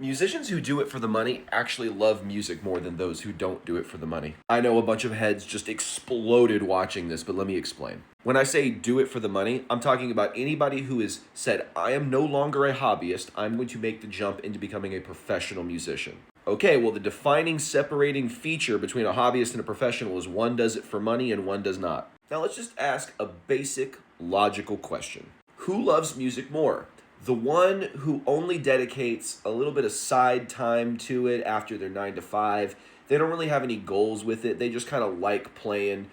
Musicians who do it for the money actually love music more than those who don't do it for the money. I know a bunch of heads just exploded watching this, but let me explain. When I say do it for the money, I'm talking about anybody who has said, I am no longer a hobbyist, I'm going to make the jump into becoming a professional musician. Okay, well, the defining separating feature between a hobbyist and a professional is one does it for money and one does not. Now let's just ask a basic logical question. Who loves music more? The one who only dedicates a little bit of side time to it after their 9 to 5. They don't really have any goals with it. They just kind of like playing,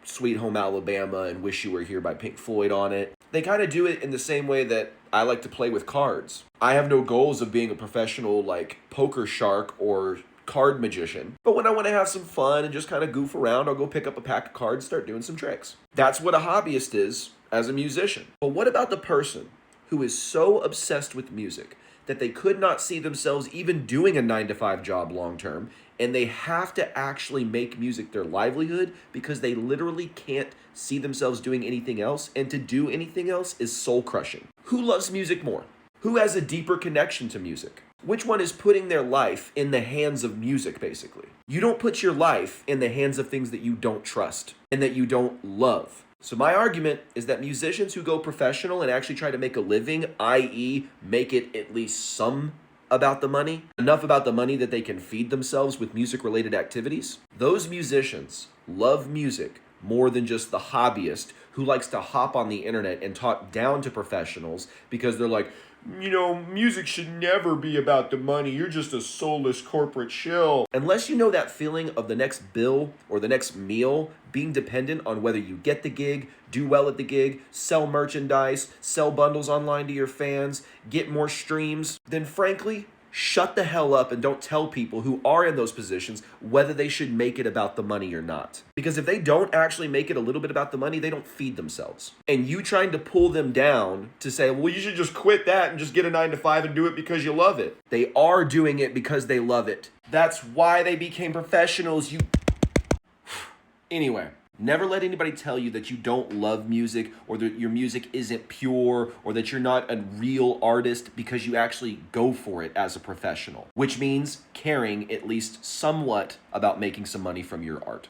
Sweet Home Alabama and Wish You Were Here by Pink Floyd on it. They kind of do it in the same way that I like to play with cards. I have no goals of being a professional like poker shark or card magician. But when I want to have some fun and just kind of goof around, I'll go pick up a pack of cards and start doing some tricks. That's what a hobbyist is as a musician. But what about the person who is so obsessed with music that they could not see themselves even doing a 9 to 5 job long term, and they have to actually make music their livelihood because they literally can't see themselves doing anything else, and to do anything else is soul crushing? Who loves music more? Who has a deeper connection to music? Which one is putting their life in the hands of music, basically? You don't put your life in the hands of things that you don't trust and that you don't love. So my argument is that musicians who go professional and actually try to make a living, i.e. make it at least some about the money, enough about the money that they can feed themselves with music-related activities, those musicians love music more than just the hobbyist who likes to hop on the internet and talk down to professionals because they're like, music should never be about the money. You're just a soulless corporate shill. Unless you know that feeling of the next bill or the next meal being dependent on whether you get the gig, do well at the gig, sell merchandise, sell bundles online to your fans, get more streams, then frankly, shut the hell up and don't tell people who are in those positions whether they should make it about the money or not. Because if they don't actually make it a little bit about the money, they don't feed themselves. And you trying to pull them down to say, well, you should just quit that and just get a 9 to 5 and do it because you love it. They are doing it because they love it. That's why they became professionals. Anyway. Never let anybody tell you that you don't love music or that your music isn't pure or that you're not a real artist because you actually go for it as a professional, which means caring at least somewhat about making some money from your art.